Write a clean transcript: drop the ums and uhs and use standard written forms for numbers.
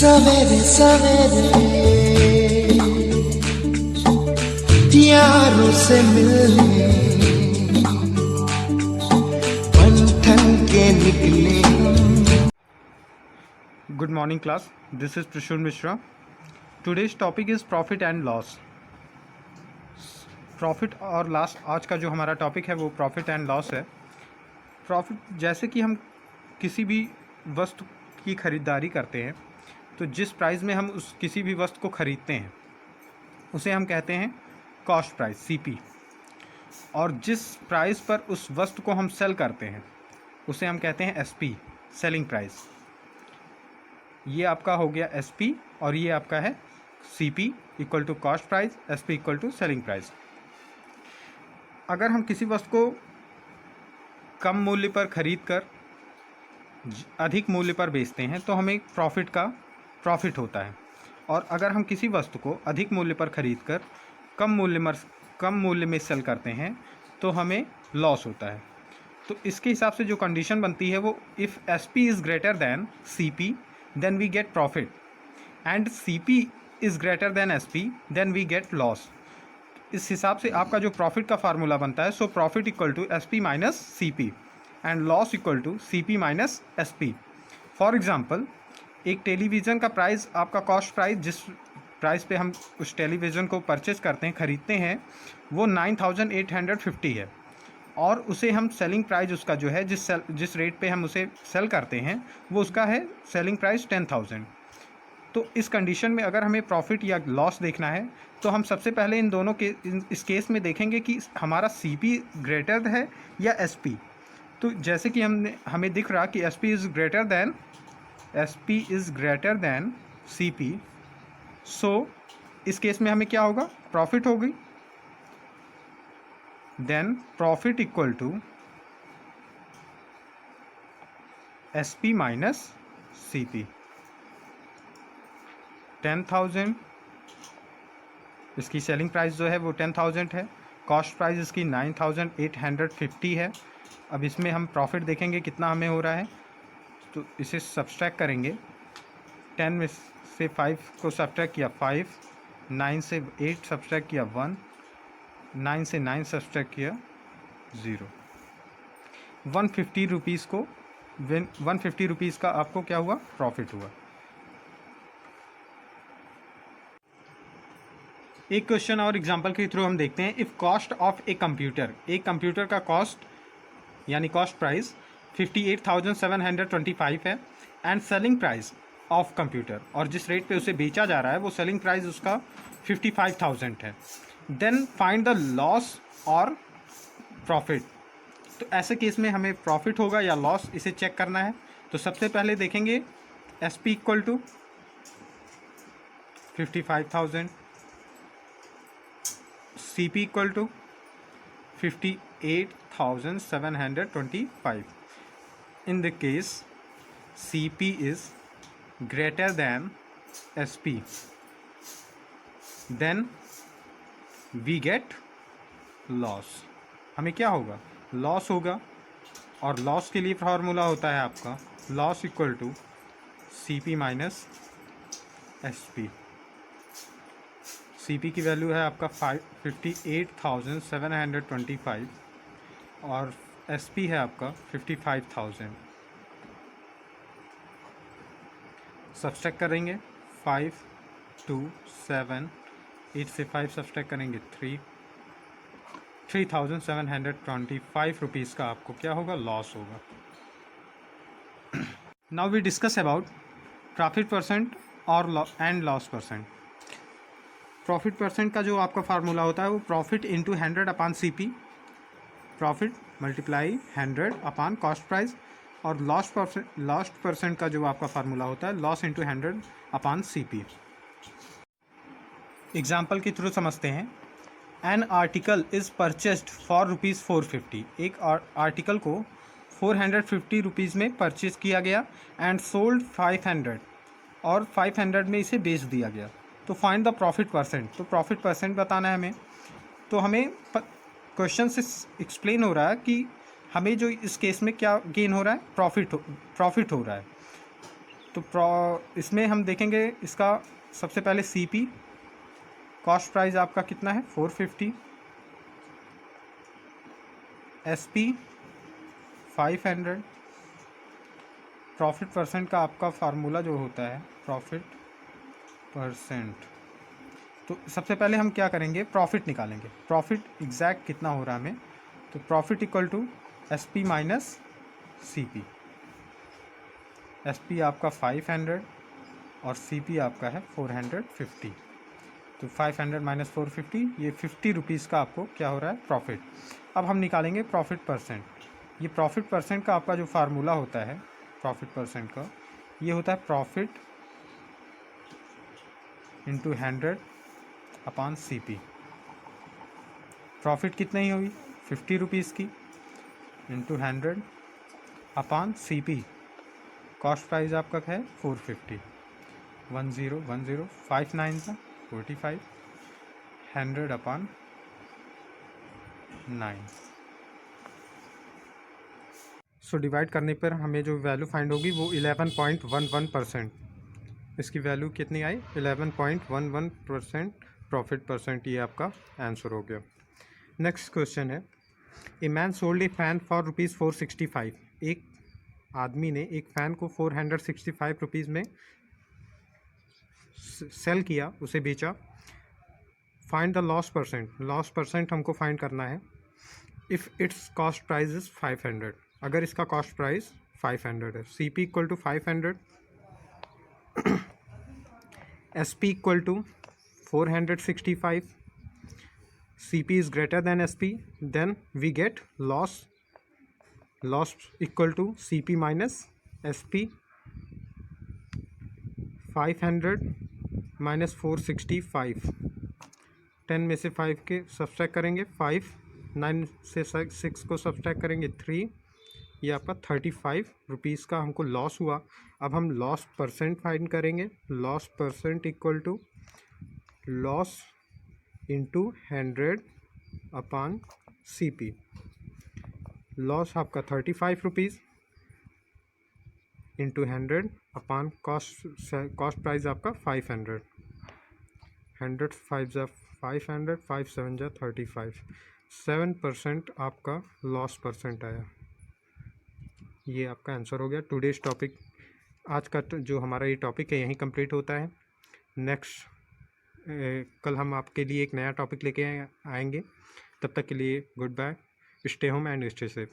सवेरे सवेरे यारों से मिलने बन ठन के निकले हम। Good morning class, this is Prashur Mishra. Today's topic is profit and loss. Profit और लॉस, आज का जो हमारा टॉपिक है वो प्रॉफिट एंड लॉस है। प्रॉफिट, जैसे कि हम किसी भी वस्तु की ख़रीदारी करते हैं तो जिस प्राइस में हम उस किसी भी वस्तु को ख़रीदते हैं उसे हम कहते हैं कॉस्ट प्राइस सीपी, और जिस प्राइस पर उस वस्तु को हम सेल करते हैं उसे हम कहते हैं एसपी, सेलिंग प्राइस। ये आपका हो गया एसपी और ये आपका है CP equal to cost price, SP equal to selling price. अगर हम किसी वस्तु को कम मूल्य पर खरीद कर अधिक मूल्य पर बेचते हैं तो हमें प्रॉफिट होता है, और अगर हम किसी वस्तु को अधिक मूल्य पर खरीद कर कम मूल्य में सेल करते हैं तो हमें लॉस होता है। तो इसके हिसाब से जो कंडीशन बनती है वो if SP is greater than CP then we get profit, and CP is greater than SP then we get loss. इस हिसाब से आपका जो प्रॉफिट का फार्मूला बनता है, so profit equal to SP minus CP and loss equal to CP minus SP. For example, एक television का प्राइस, आपका कॉस्ट प्राइस जिस प्राइस पे हम उस टेलीविज़न को परचेज करते हैं, ख़रीदते हैं, वो 9850 है, और उसे हम सेलिंग प्राइस उसका जो है जिस रेट पे हम उसे सेल करते हैं वो उसका है सेलिंग प्राइस 10,000। तो इस कंडीशन में अगर हमें प्रॉफिट या लॉस देखना है तो हम सबसे पहले इन दोनों के इस केस में देखेंगे कि हमारा सीपी ग्रेटर है या एसपी। तो जैसे कि हमें दिख रहा कि SP is greater than CP, so इस केस में हमें क्या होगा, प्रॉफिट होगी। Then profit equal to SP minus CP. 10,000 इसकी सेलिंग प्राइस जो है वो 10,000 है, कॉस्ट प्राइस इसकी 9,850 है। अब इसमें हम प्रॉफिट देखेंगे कितना हमें हो रहा है, तो इसे सब्सट्रैक्ट करेंगे। 10 में से 5 को सब्सट्रैक्ट किया 5, 9 से 8 सब्सट्रैक्ट किया 1, 9 से 9 सब्सट्रैक्ट किया 0। 150 रुपीज़ को 150 रुपीज़ का आपको क्या हुआ, प्रॉफिट हुआ। एक क्वेश्चन और एग्जांपल के थ्रू हम देखते हैं। इफ़ कॉस्ट ऑफ एक कंप्यूटर का कॉस्ट यानी कॉस्ट प्राइस 58,725 है, and selling price of computer, और जिस रेट पे उसे बेचा जा रहा है वो सेलिंग प्राइस उसका 55,000 है, देन फाइंड द लॉस और प्रॉफिट। तो ऐसे केस में हमें प्रॉफिट होगा या लॉस, इसे चेक करना है। तो सबसे पहले देखेंगे S P equal to 55,000, C P equal to 58,725। In the case CP is greater than SP, then we get loss। हमें क्या होगा, लॉस होगा, और लॉस के लिए फार्मूला होता है आपका loss equal to CP minus SP। CP की वैल्यू है आपका 58,725 और SP है आपका 55,000। सब्सट्रैक्ट करेंगे 5, 2, 7, 8 से 5 सब्सट्रैक्ट करेंगे 3,725 रुपीज़ का आपको क्या होगा, लॉस होगा। Now we discuss about profit percent और and loss percent. Profit percent का जो आपका फार्मूला होता है वो profit into 100 upon CP, profit multiply 100 upon cost price, और लॉस परसेंट का जो आपका फार्मूला होता है loss into 100 upon CP। Example के थ्रू समझते हैं। An article is purchased for ₹450। एक आर्टिकल को 450 रुपीज़ में परचेज किया गया, एंड सोल्ड 500, और 500 में इसे बेच दिया गया। तो फाइंड द प्रॉफिट परसेंट। तो प्रॉफिट परसेंट बताना है हमें। तो हमें क्वेश्चन से एक्सप्लेन हो रहा है कि हमें जो इस केस में क्या गेन हो रहा है, प्रॉफिट हो रहा है। तो इसमें हम देखेंगे इसका सबसे पहले CP कॉस्ट प्राइस आपका कितना है 450, SP 500, प्रॉफिट परसेंट का आपका फार्मूला जो होता है प्रॉफिट परसेंट। तो सबसे पहले हम क्या करेंगे, प्रॉफिट निकालेंगे, प्रॉफिट एग्जैक्ट कितना हो रहा है हमें। तो profit equal to SP minus CP। SP आपका 500 और CP आपका है 450। तो 500 माइनस 450, ये 50 रुपीज़ का आपको क्या हो रहा है प्रॉफिट। अब हम निकालेंगे प्रॉफिट परसेंट। ये प्रॉफिट परसेंट का आपका जो फार्मूला होता है प्रॉफिट परसेंट का, ये होता है profit into 100 upon CP। Profit कितनी हुई 50 रुपीज़ की into 100 upon CP। Cost price आपका है 450। 1010 5 9 का 45, 100 अपॉन 9। सो डिवाइड करने पर हमें जो वैल्यू फाइंड होगी वो 11.11%। इसकी वैल्यू कितनी आई 11.11% प्रॉफिट परसेंट। ये आपका आंसर हो गया। नेक्स्ट क्वेश्चन है, a man sold A fan for ₹465। एक आदमी ने एक फ़ैन को 465 रुपीज़ में सेल किया, उसे बेचा। Find the loss percent. Loss percent हमको फाइंड करना है। If its cost price is 500, अगर इसका कॉस्ट प्राइस 500 है। CP equal to 500, SP equal to 465, CP is greater than SP, then we get loss equal to CP minus SP। 500 minus 465, 10 में से 5 के subtract करेंगे 5, 9 से 6 को सब्सट्रैक्ट करेंगे 3। ये आपका 35 रुपीज़ का हमको लॉस हुआ। अब हम लॉस परसेंट फाइंड करेंगे। Loss percent equal to loss into 100 upon CP। Loss आपका 35 rupees into 100 upon cost price आपका 500। 100 5 जा 500, 5 7 जा 35, 7% आपका लॉस परसेंट आया। ये आपका आंसर हो गया। टुडेज टॉपिक, आज का जो हमारा ये टॉपिक है यहीं कंप्लीट होता है। नेक्स्ट कल हम आपके लिए एक नया टॉपिक लेके आएंगे। तब तक के लिए good bye, stay home and stay safe.